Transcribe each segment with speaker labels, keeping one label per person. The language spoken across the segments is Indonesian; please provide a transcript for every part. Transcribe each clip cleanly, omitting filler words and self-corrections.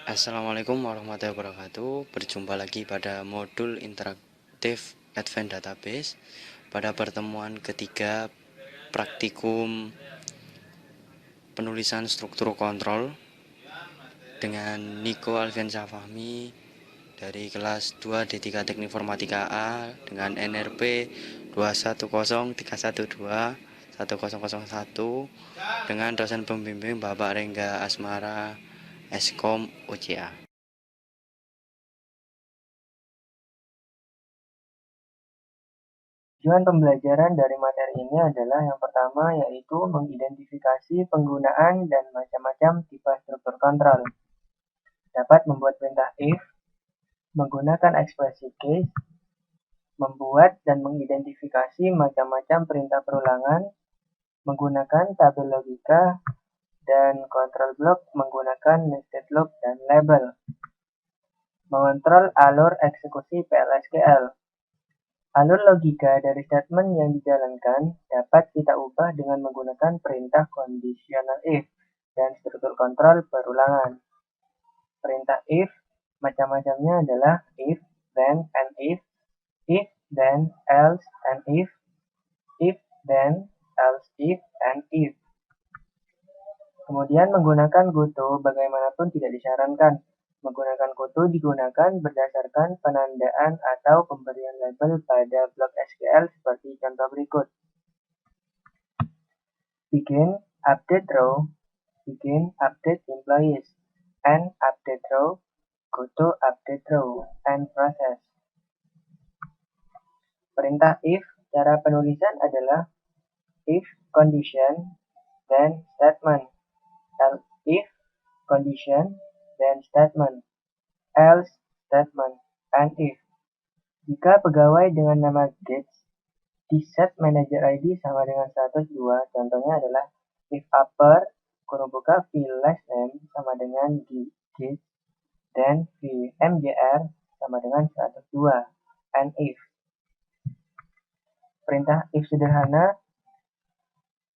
Speaker 1: Assalamualaikum warahmatullahi wabarakatuh. Berjumpa lagi pada modul interaktif Advanced Database. Pada pertemuan ketiga praktikum penulisan struktur kontrol dengan Niko Alfiansyah Fahmi dari kelas 2 D3 Teknik Informatika A dengan NRP 21031210001 dengan dosen pembimbing Bapak Rengga Asmara Eskom UCA.
Speaker 2: Tujuan pembelajaran dari materi ini adalah yang pertama yaitu mengidentifikasi penggunaan dan macam-macam tipe struktur kontrol. Dapat membuat perintah if, menggunakan ekspresi case, membuat dan mengidentifikasi macam-macam perintah perulangan, menggunakan tabel logika, dan control block menggunakan nested loop dan label. Mengontrol alur eksekusi PLSQL. Alur logika dari statement yang dijalankan dapat kita ubah dengan menggunakan perintah conditional if dan struktur kontrol perulangan. Perintah if macam-macamnya adalah if, then, and if, then, else, and if, then, else, if, and if. Kemudian menggunakan goto bagaimanapun tidak disarankan. Menggunakan goto digunakan berdasarkan penandaan atau pemberian label pada blok SQL seperti contoh berikut. Begin update row, begin update employees, end update row, goto update row, end process. Perintah if, cara penulisan adalah if condition, then statement. If condition, then statement, else statement, and if. Jika pegawai dengan nama Gates di set manager ID sama dengan 102, contohnya adalah if upper kurung buka v last name sama dengan Gates, then v mjr sama dengan 102, and if. Perintah if sederhana.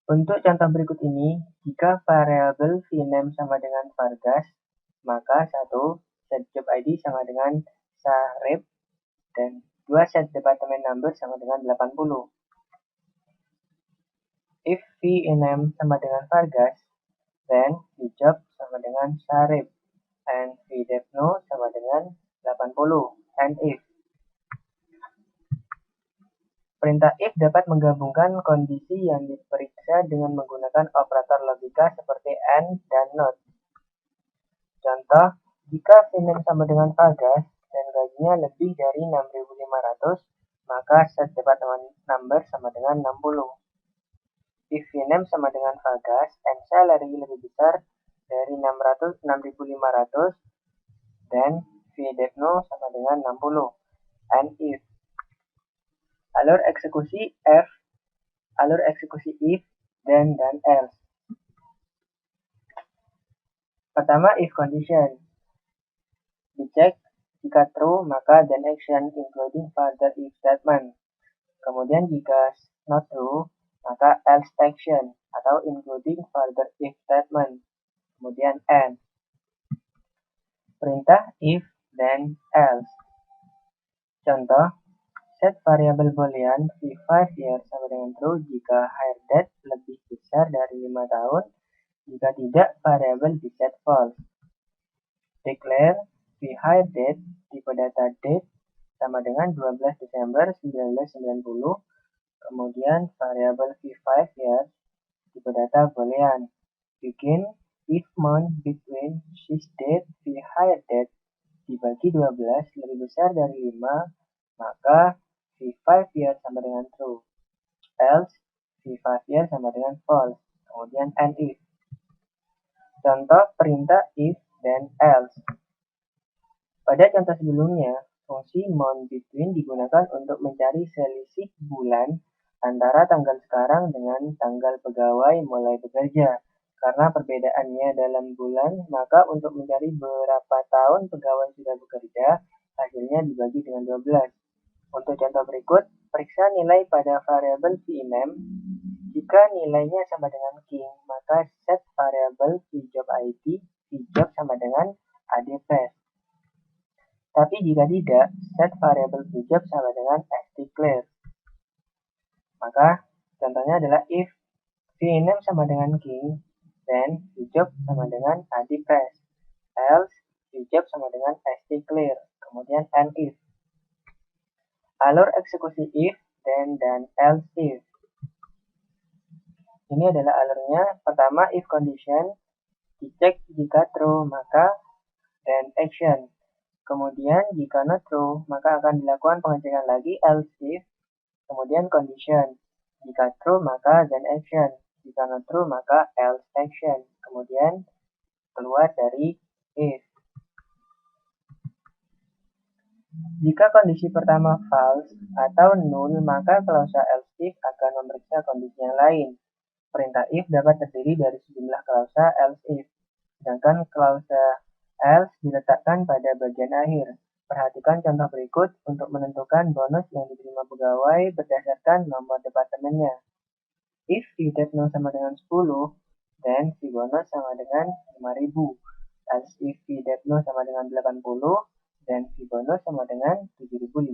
Speaker 2: Untuk contoh berikut ini, jika variabel vname sama dengan vargas, maka 1. Set job ID sama dengan sarip, dan 2. Set department number sama dengan 80. If vname sama dengan vargas, then vjob sama dengan sarip, and vdepno sama dengan 80, and if. Perintah if dapat menggabungkan kondisi yang diperiksa dengan menggunakan operator logika seperti AND dan NOT. Contoh, jika vname sama dengan vargas dan gajinya lebih dari 6.500, maka set department number sama dengan 60. If vname sama dengan vargas and salary lebih besar dari 6.500, dan vdepno sama dengan 60. And if. Alur eksekusi F, alur eksekusi if, then, dan else. Pertama, if condition. Dicek, jika true, maka then action including further if statement. Kemudian jika not true, maka else action atau including further if statement. Kemudian and. Perintah if, then, else. Contoh, set variabel boolean v5 years sama dengan true jika hire date lebih besar dari 5 tahun. Jika tidak, variabel di set false. Declare v hire date tipe data date sama dengan 12 Desember 1990. Kemudian variabel v5 years tipe data boolean. Begin if month between this date v hire date dibagi 12 lebih besar dari 5, maka v5 year sama dengan true, else v5 year sama dengan false, kemudian and if. Contoh perintah if dan else. Pada contoh sebelumnya, fungsi month between digunakan untuk mencari selisih bulan antara tanggal sekarang dengan tanggal pegawai mulai bekerja. Karena perbedaannya dalam bulan, maka untuk mencari berapa tahun pegawai sudah bekerja, hasilnya dibagi dengan 12. Untuk contoh berikut, periksa nilai pada variabel vname. Jika nilainya sama dengan king, maka set variabel vjob ID, vjob sama dengan adpressed. Tapi jika tidak, set variable vjob sama dengan sdeclare. Maka contohnya adalah if vname sama dengan king, then vjob sama dengan adpressed. Else vjob sama dengan sdeclare. Kemudian and if. Alur eksekusi if, then, dan else if. Ini adalah alurnya. Pertama, if condition, dicek jika true, maka then action. Kemudian jika not true, maka akan dilakukan pengecekan lagi else if, kemudian condition. Jika true, maka then action. Jika not true, maka else action. Kemudian keluar dari if. Jika kondisi pertama false atau null, maka klausa else if akan memeriksa kondisi yang lain. Perintah if dapat terdiri dari sejumlah klausa else if, sedangkan klausa else diletakkan pada bagian akhir. Perhatikan contoh berikut untuk menentukan bonus yang diterima pegawai berdasarkan nomor departemennya. If fee debt0 sama dengan 10, then fee bonus sama dengan 5.000. Else if fee debt0 sama dengan 80, then fee bonus sama dengan 7.500.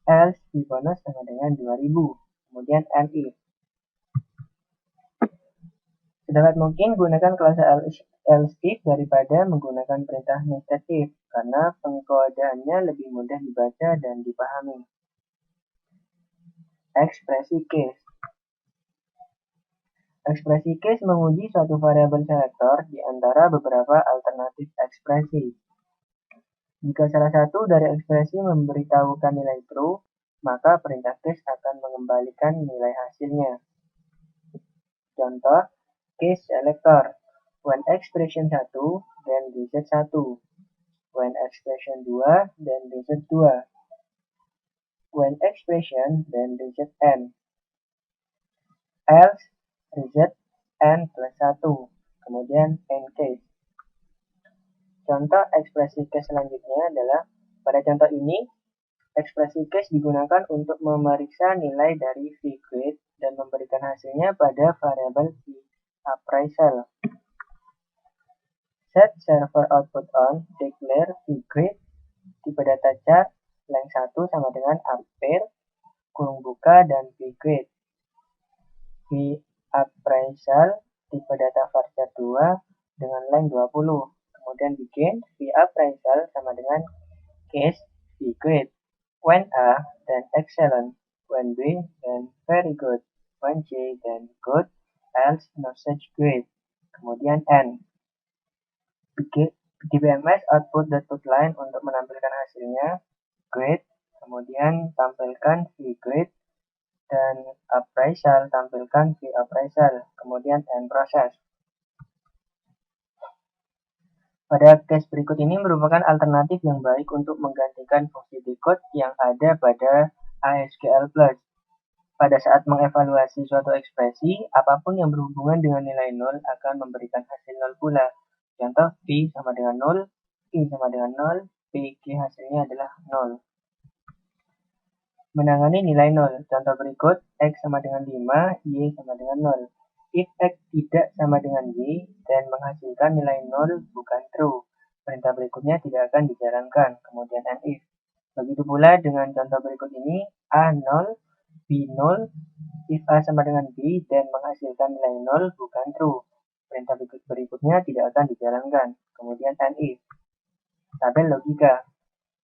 Speaker 2: Else fee bonus sama dengan 2.000. Kemudian and if. Sedapat mungkin gunakan klausa else if daripada menggunakan perintah nested if, karena pengkodaannya lebih mudah dibaca dan dipahami. Ekspresi case. Ekspresi case menguji suatu variabel selektor di antara beberapa alternatif ekspresi. Jika salah satu dari ekspresi memberitahukan nilai true, maka perintah case akan mengembalikan nilai hasilnya. Contoh, case selector. When expression 1, then reset 1. When expression 2, then reset 2. When expression, then reset n. Else, reset n plus 1. Kemudian end case. Contoh ekspresi case selanjutnya adalah, pada contoh ini, ekspresi case digunakan untuk memeriksa nilai dari vgrade dan memberikan hasilnya pada variabel vappraisal. Set server output on, declare vgrade, tipe data char, length 1 sama dengan ampere, kurung buka, dan vgrade. Vappraisal, tipe data varchar 2 dengan length 20. Kemudian bikin vappraisal sama dengan case vgrade. When A, then excellent. When B, then very good. When C, then good. Else, no such grade. Kemudian N. DBMS output line untuk menampilkan hasilnya, grade, kemudian tampilkan vgrade, dan appraisal, tampilkan vappraisal, kemudian end process. Pada case berikut ini merupakan alternatif yang baik untuk menggantikan fungsi decode yang ada pada ASGL+. Pada saat mengevaluasi suatu ekspresi, apapun yang berhubungan dengan nilai 0 akan memberikan hasil 0 pula. Contoh, P sama dengan 0, I sama dengan 0, PG hasilnya adalah 0. Menangani nilai 0. Contoh berikut, X sama dengan 5, Y sama dengan 0. If X tidak sama dengan Y, dan menghasilkan nilai 0 bukan true. Perintah berikutnya tidak akan dijalankan. Kemudian and if. Begitu pula dengan contoh berikut ini, A 0, B 0. If A sama dengan B, dan menghasilkan nilai 0 bukan true. Perintah berikutnya tidak akan dijalankan. Kemudian and if. Tabel logika.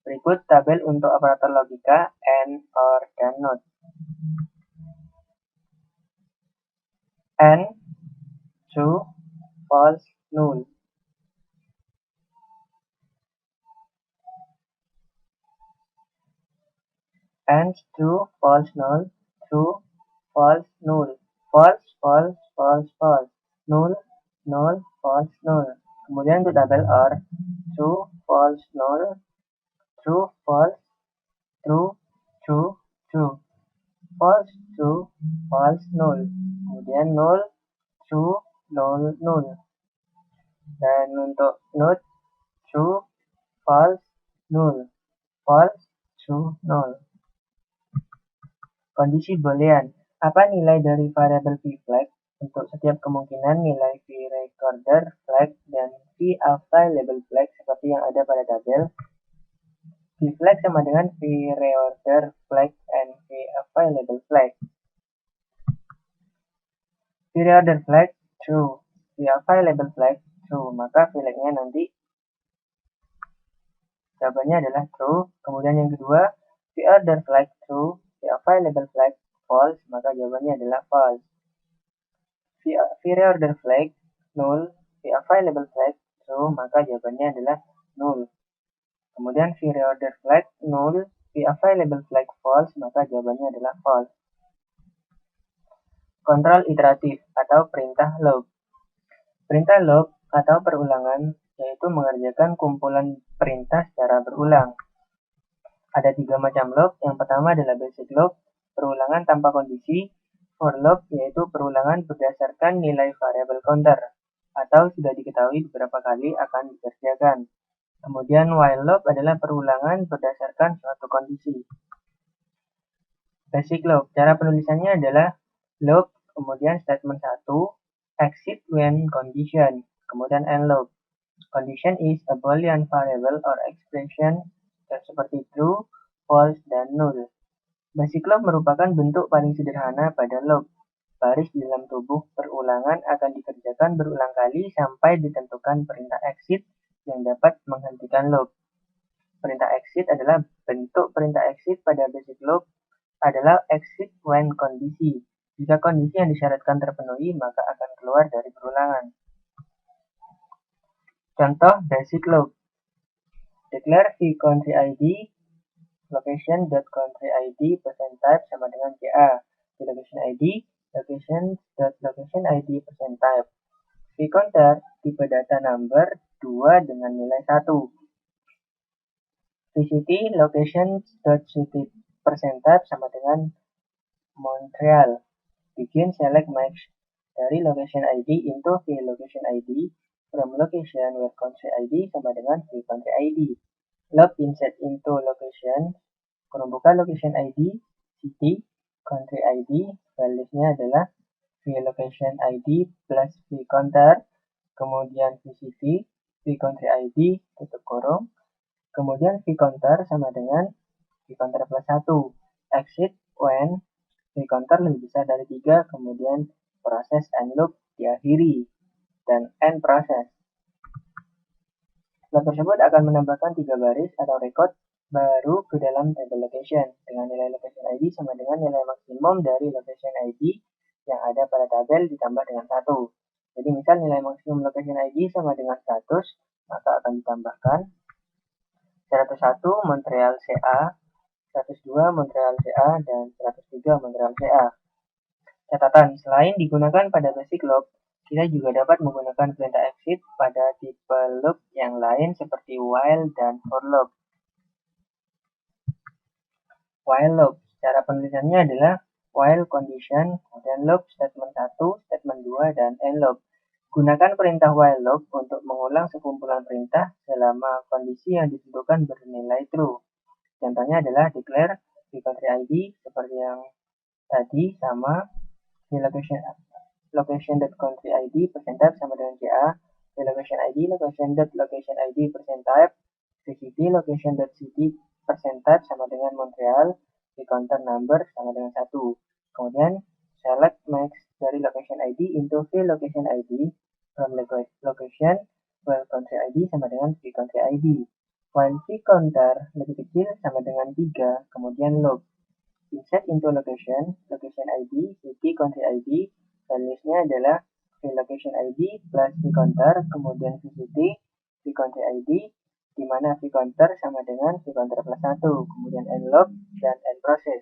Speaker 2: Berikut tabel untuk operator logika AND, OR, dan NOT. AND, true, false, null. AND, true, false, null. True, false, null. False, false, false, false. Null, null, false, null. Kemudian untuk tabel OR, true, false, null. True, false, true, true, true. False, true, false, null. Kemudian null, true, null, null. Dan untuk not, true, false, null. False, true, null. Kondisi boolean. Apa nilai dari variabel vflag? Untuk setiap kemungkinan nilai vRecorder flag dan vAvailable flag seperti yang ada pada tabel, vFlag sama dengan vReorder flag and vAvailable flag. vReorder flag true, vAvailable flag true, maka flagnya nanti jawabannya adalah true. Kemudian yang kedua, vReorder flag true, vAvailable flag false, maka jawabannya adalah false. vReorder flag null, vAvailable flag true, maka jawabannya adalah null. Kemudian vReorder flag null, vAvailable flag false, maka jawabannya adalah false. Kontrol iteratif atau perintah loop. Perintah loop atau perulangan yaitu mengerjakan kumpulan perintah secara berulang. Ada 3 macam loop. Yang pertama adalah basic loop, perulangan tanpa kondisi. For loop yaitu perulangan berdasarkan nilai variable counter atau sudah diketahui beberapa kali akan dikerjakan. Kemudian while loop adalah perulangan berdasarkan suatu kondisi. Basic loop, cara penulisannya adalah loop, kemudian statement 1, exit when condition, kemudian end loop. Condition is a boolean variable or expression seperti true, false, dan null. Basic loop merupakan bentuk paling sederhana pada loop. Baris di dalam tubuh perulangan akan dikerjakan berulang kali sampai ditentukan perintah exit yang dapat menghentikan loop. Perintah exit adalah bentuk perintah exit pada basic loop adalah exit when kondisi. Jika kondisi yang disyaratkan terpenuhi, maka akan keluar dari perulangan. Contoh basic loop. Declare vCountryID location.countryID %type sama dengan CA. vLocationID location.locationID %type. vCounter tipe data number 2 dengan nilai 1. vCity location.city %type sama dengan Montreal. Begin select match dari location ID into vLocation ID from location where country ID sama dengan vCountry ID. Loop insert into location, kurung buka location ID, city, country ID, values-nya adalah vLocation ID plus vCounter, kemudian vCity, vCountry ID, tutup kurung, kemudian vCounter sama dengan vCounter plus 1. Exit when vCounter lebih besar dari 3, kemudian proses end loop diakhiri, dan end proses. Loop tersebut akan menambahkan 3 baris atau record baru ke dalam table location, dengan nilai location ID sama dengan nilai maksimum dari location ID yang ada pada tabel ditambah dengan 1. Jadi misal nilai maksimum location ID sama dengan 100, maka akan ditambahkan 101 Montreal CA, 102 Montreal CA, dan 103 Montreal CA. Catatan, selain digunakan pada basic loop, kita juga dapat menggunakan perintah exit pada tipe loop yang lain seperti while dan for loop. While loop, cara penulisannya adalah while condition, dan loop statement 1, statement 2, dan end loop. Gunakan perintah while loop untuk mengulang sekumpulan perintah selama kondisi yang ditentukan bernilai true. Contohnya adalah declare vCountryID seperti yang tadi sama vLocation.countryID %type sama dengan CA, vLocationID location.locationID %type, vCity location.city %type sama dengan Montreal, vCounter number sama dengan 1. Kemudian select max dari location ID into vLocation ID from location where country ID sama dengan vCountry ID. While vCounter lebih kecil sama dengan 3, kemudian loop. Insert into location, location ID, city, country ID, values-nya adalah vLocation ID plus vCounter, kemudian vCity, vCountry ID, di mana vCounter sama dengan vCounter plus 1, kemudian end loop, dan end process.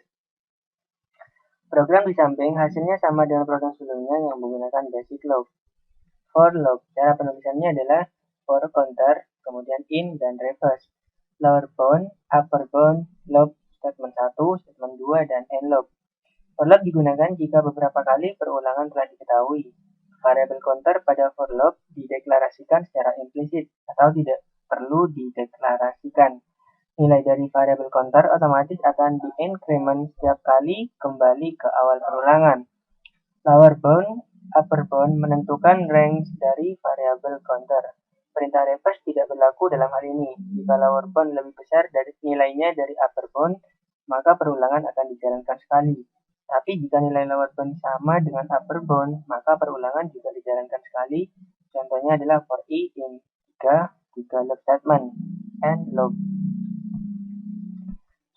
Speaker 2: Program di samping hasilnya sama dengan program sebelumnya yang menggunakan basic loop. For loop, cara penulisannya adalah for counter, kemudian in dan reverse. Lower bound, upper bound, loop, statement 1, statement 2, dan end loop. For loop digunakan jika beberapa kali perulangan telah diketahui. Variable counter pada for loop dideklarasikan secara implisit atau tidak perlu dideklarasikan. Nilai dari variable counter otomatis akan di-increment setiap kali kembali ke awal perulangan. Lower bound upper bound menentukan range dari variabel counter. Perintah reverse tidak berlaku dalam hal ini. Jika lower bound lebih besar dari nilainya dari upper bound, maka perulangan akan dijalankan sekali. Tapi jika nilai lower bound sama dengan upper bound, maka perulangan juga dijalankan sekali. Contohnya adalah for i in 3 loop statement and loop.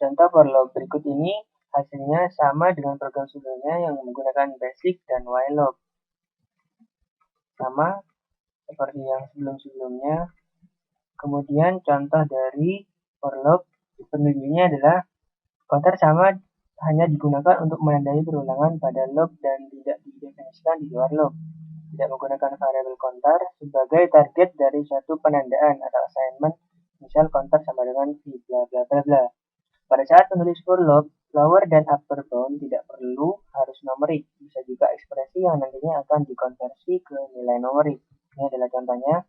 Speaker 2: Contoh for loop berikut ini hasilnya sama dengan program sebelumnya yang menggunakan basic dan while loop. Sama seperti yang sebelum-sebelumnya. Kemudian contoh dari for loop penunjuknya adalah counter sama hanya digunakan untuk menandai perulangan pada loop dan tidak didefinisikan di luar loop. Tidak menggunakan variabel counter sebagai target dari suatu penandaan atau assignment, misal counter sama dengan v bla bla bla bla. Pada saat menulis for loop, lower dan upper bound tidak perlu harus numerik, bisa juga ekspresi yang nantinya akan dikonversi ke nilai numerik. Ini adalah contohnya.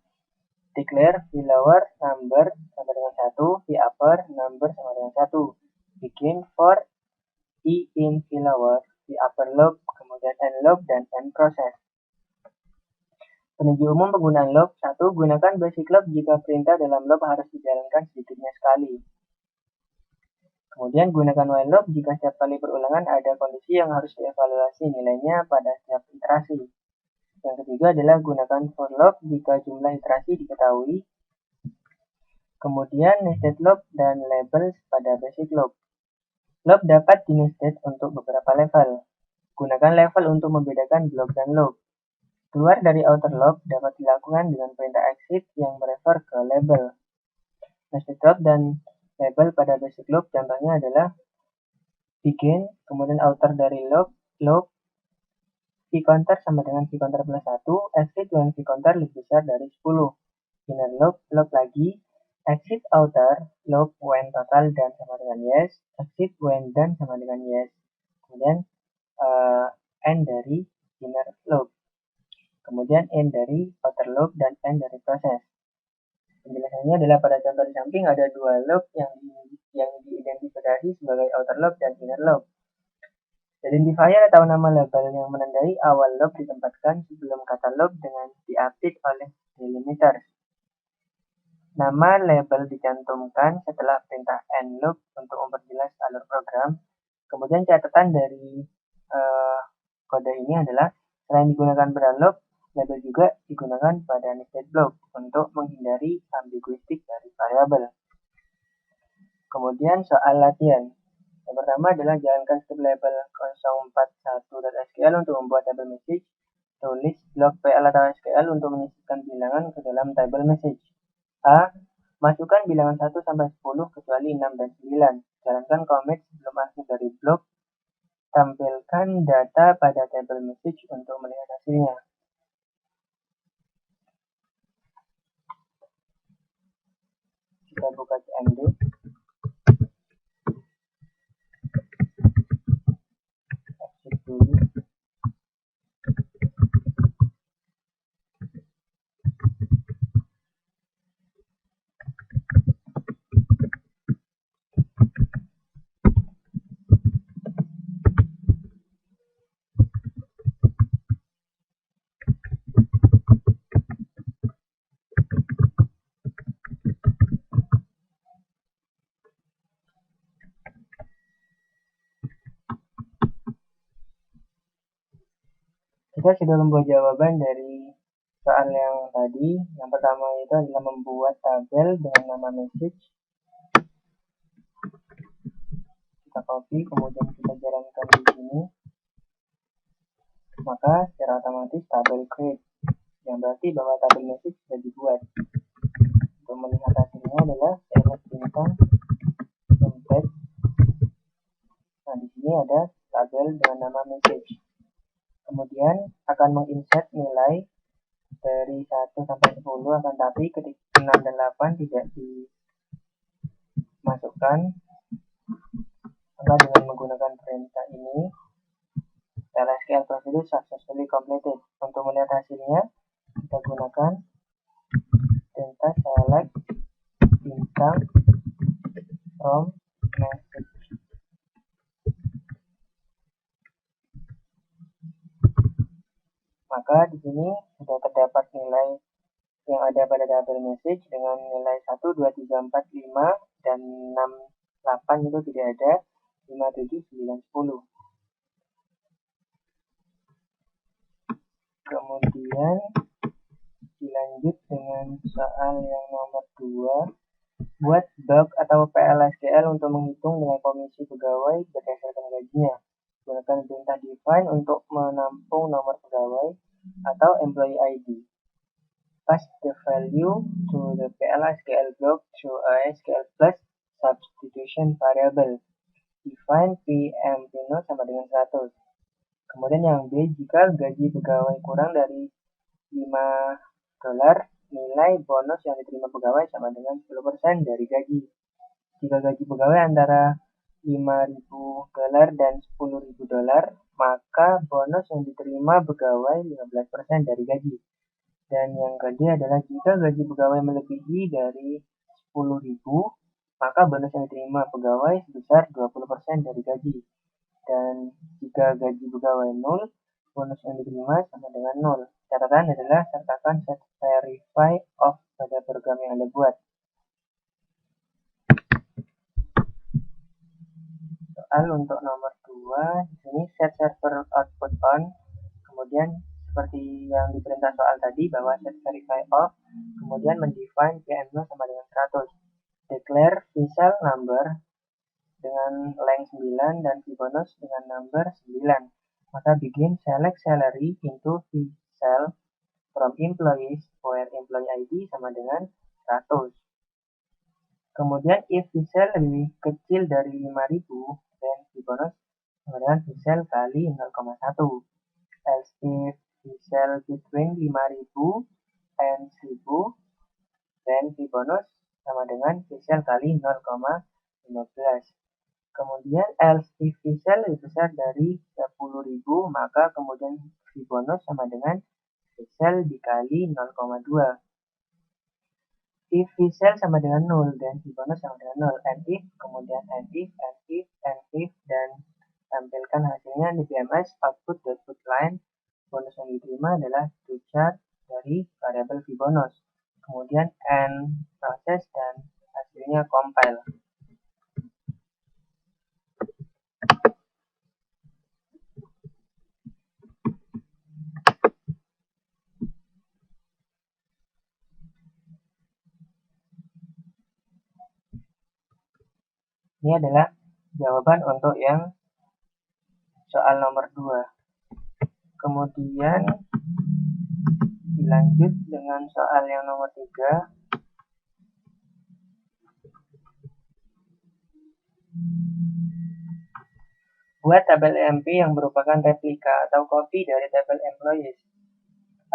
Speaker 2: Declare v lower number sama dengan 1, v upper number sama dengan 1. Bikin for i in v lower, v upper loop, kemudian end loop, dan end process. Penunjuk umum penggunaan loop. 1. Gunakan basic loop jika perintah dalam loop harus dijalankan sedikitnya sekali. Kemudian gunakan while loop jika setiap kali perulangan ada kondisi yang harus dievaluasi nilainya pada setiap iterasi. Yang ketiga adalah gunakan for loop jika jumlah iterasi diketahui. Kemudian nested loop dan labels pada basic loop. Loop dapat di-nested untuk beberapa level. Gunakan level untuk membedakan block dan loop. Keluar dari outer loop dapat dilakukan dengan perintah exit yang merefer ke label. Nested loop dan label pada basic loop contohnya adalah begin, kemudian outer dari loop, v counter sama dengan v counter plus 1, exit when v counter lebih besar dari 10. Inner loop lagi, exit outer, loop when total dan sama dengan yes, exit when dan sama dengan yes. Kemudian end dari inner loop. Kemudian end dari outer loop dan end dari proses. Penjelasannya adalah pada contoh di samping ada dua loop yang diidentifikasi sebagai outer loop dan inner loop. Identifier atau nama label yang menandai awal loop ditempatkan sebelum kata loop dengan diupdate oleh delimiter. Nama label dicantumkan setelah perintah end loop untuk memperjelas alur program. Kemudian catatan dari kode ini adalah selain digunakan pada loop, label juga digunakan pada nested block untuk menghindari ambiguistik dari variabel. Kemudian soal latihan. Yang pertama adalah jalankan step label 041.sql untuk membuat table message. Tulis blok PL atau SQL untuk menyisipkan bilangan ke dalam table message. A. Masukkan bilangan 1 sampai 10 kecuali 6 dan 9. Jalankan commit sebelum akhir dari blok. Tampilkan data pada table message untuk melihat hasilnya. Kita buka CMD. Exit dulu. Kita sudah membuat jawaban dari soal yang tadi. Yang pertama itu adalah membuat tabel dengan nama message. Kita copy, kemudian kita jalankan di sini. Maka secara otomatis tabel create, yang berarti bahwa tabel message sudah dibuat. Untuk melihat hasilnya adalah cls bintang embed. Nah, di sini ada tabel dengan nama message. Kemudian akan menginsert nilai dari 1 sampai 10, akan tapi ketika 6 dan 8 tidak dimasukkan, maka dengan menggunakan perintah ini SQL procedure successfully completed. Untuk melihat hasilnya kita gunakan perintah select bintang from message. sini sudah terdapat nilai yang ada pada tabel message dengan nilai 1, 2, 3, 4, 5, dan 6, 8 itu tidak ada, 5, 7, 9, 10. Kemudian dilanjut dengan soal yang nomor 2. Buat doc atau PLSQL untuk menghitung nilai komisi pegawai berdasarkan gajinya. Gunakan perintah define untuk menampung nomor pegawai atau employee ID. Pass the value to the PLSQL block through a SQL plus substitution variable. Define PM-0 sama dengan 100. Kemudian yang B, jika gaji pegawai kurang dari $5, nilai bonus yang diterima pegawai sama dengan 10% dari gaji. Jika gaji pegawai antara $5.000 dan $10.000, maka bonus yang diterima pegawai 15% dari gaji. Dan yang kedua adalah jika gaji pegawai melebihi dari 10.000, maka bonus yang diterima pegawai sebesar 20% dari gaji. Dan jika gaji pegawai 0, bonus yang diterima sama dengan 0. Catatan adalah sertakan set verify of pada program yang Anda buat. Soal untuk nomor 2, di sini set server output on, kemudian seperti yang di perintah soal tadi bahwa set verify off, kemudian mendefine PM0 sama dengan 100. Declare visual number dengan length 9 dan bonus dengan number 9. Maka begin select salary into visual from employees where employee ID sama dengan 100. Kemudian if visual lebih kecil dari 5.000, then bonus sama dengan visual kali 0,1. Else if visual between 5.000 and 1.000, then bonus sama dengan visual kali 0,15. Kemudian else if visual lebih besar dari 10.000, maka kemudian bonus sama dengan visual dikali 0,2. If visual sama dengan 0 dan bonus sama dengan 0, and if, kemudian and if, dan tampilkan hasilnya di BMS output line. Bonus yang diterima adalah to chart dari variabel bonus. Kemudian and proses dan hasilnya compile. Ini adalah jawaban untuk yang soal nomor 2. Kemudian dilanjut dengan soal yang nomor 3. Buat tabel EMP yang merupakan replika atau copy dari tabel employees.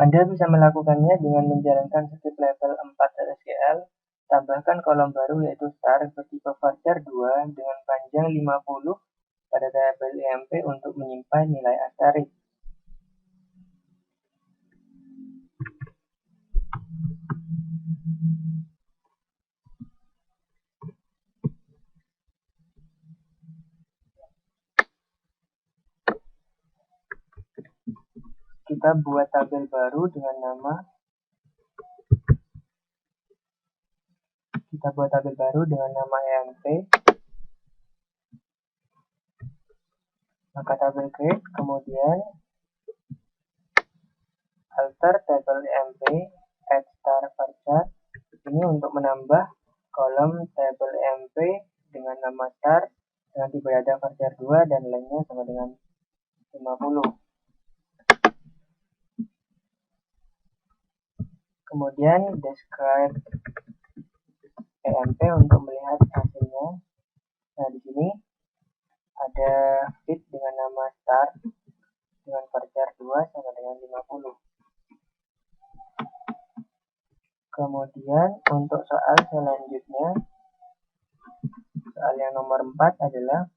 Speaker 2: Anda bisa melakukannya dengan menjalankan script level 4 SQL. Tambahkan kolom baru yaitu star bertipe varchar 2 dengan panjang 50 pada tabel EMP untuk menyimpan nilai asterik. Kita buat tabel baru dengan nama EMP. Maka tabel create, kemudian alter tabel EMP, add star varchar. Ini untuk menambah kolom tabel EMP dengan nama star dengan tipe data varchar 2 dan lengthnya sama dengan 50. Kemudian describe EMP untuk melihat hasilnya. Nah, di sini ada fit dengan nama star dengan varchar 2 sama dengan 50. Kemudian untuk soal selanjutnya, soal yang nomor 4 adalah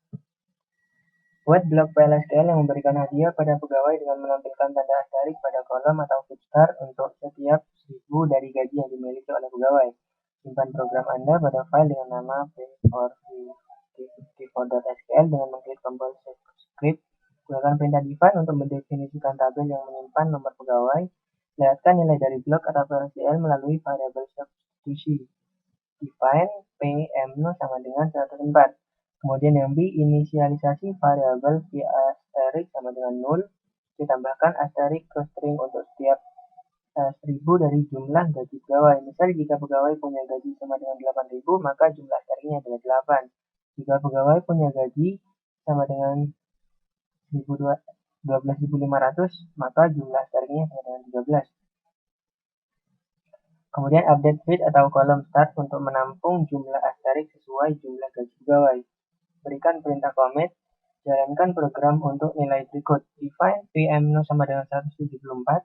Speaker 2: buat blok PLSQL yang memberikan hadiah pada pegawai dengan menampilkan tanda asterik pada kolom atau star untuk setiap 1.000 dari gaji yang dimiliki oleh pegawai. Simpan program Anda pada file dengan nama p4.sql dengan mengklik tombol save script. Gunakan perintah define untuk mendefinisikan tabel yang menyimpan nomor pegawai Lihatkan nilai dari blok atau PLCL melalui variabel substitusi. Define PM0 sama dengan 104. Kemudian yang B, inisialisasi variabel V asterik sama dengan 0. Ditambahkan asterik ke string untuk setiap 1000 dari jumlah gaji pegawai. Misal jika pegawai punya gaji sama dengan 8.000, maka jumlah asteriknya adalah 8. Jika pegawai punya gaji sama dengan 12.500, maka jumlah asteriknya sama dengan 13. Kemudian update feed atau kolom start untuk menampung jumlah asterik sesuai jumlah gaji pegawai. Berikan perintah commit, jalankan program untuk nilai berikut. Define PM0 sama dengan 174,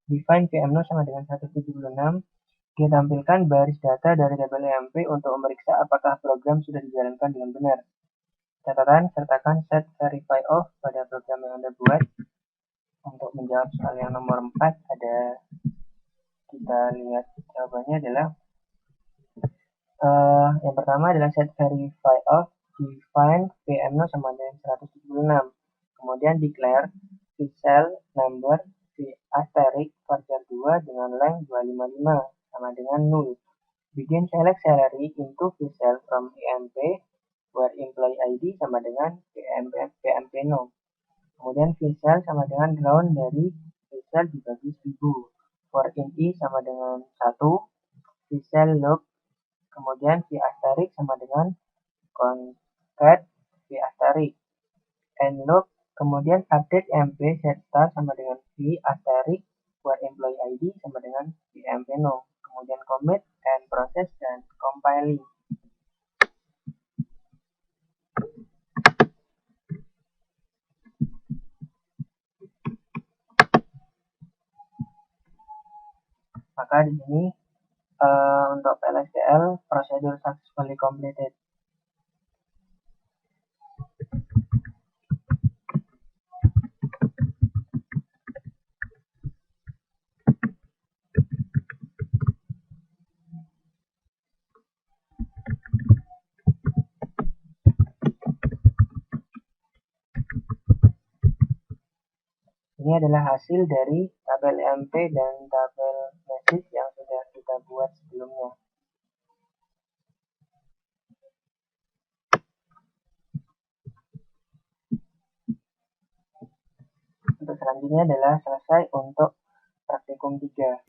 Speaker 2: define PM0 sama dengan 176, ditampilkan baris data dari tabel EMP untuk memeriksa apakah program sudah dijalankan dengan benar. Catatan, sertakan set verify off pada program yang Anda buat. Untuk menjawab soal yang nomor 4, kita lihat jawabannya adalah yang pertama adalah set verify off, define PM0 sama dengan 176. Kemudian declare vcell number v asterisk varchar 2 dengan length 255 sama dengan 0. Begin select salary into vcell from EMP where employee ID sama dengan PMP no. Kemudian vcell sama dengan round dari vcell dibagi 1000. For in I sama dengan 1, vcell log, kemudian V asterik sama dengan concat V asterik, and log, kemudian update MP set star sama dengan V asterik, where employee ID sama dengan PMP no, kemudian commit and process dan compiling. Maka di sini untuk PLSQL prosedur successfully completed. Ini adalah hasil dari tabel EMP dan tabel message yang sudah kita buat sebelumnya. Untuk selanjutnya adalah selesai untuk praktikum 3.